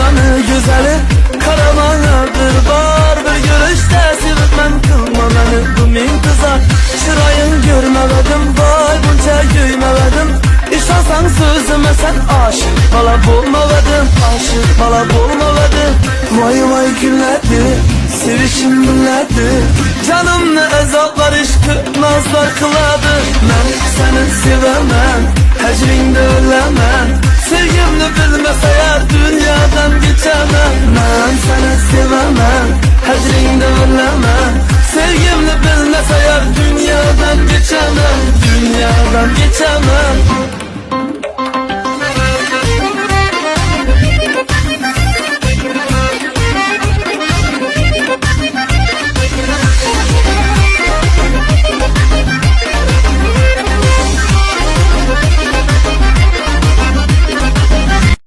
Karamanı güzeli, Karamanı bir bar bir görüşte sevitmen kılma beni bu min kıza. Çırayın görmemedim, vay bunca göymemedim. İşansan sözüme sen aşık bala bulmavadım, aşık bala bulmavadım. Vay vay günlerdi, sevişim günlerdi. Canımni azaplar işkı nazlar kıladı. Ben seni sevemem, hecringde ölemem. Sevgimni bilmese eğer dünyadan geçemem. Ben seni sevemem, hecringde ölemem. Sevgimni bilmese eğer dünyadan geçemem, dünyadan geçemem.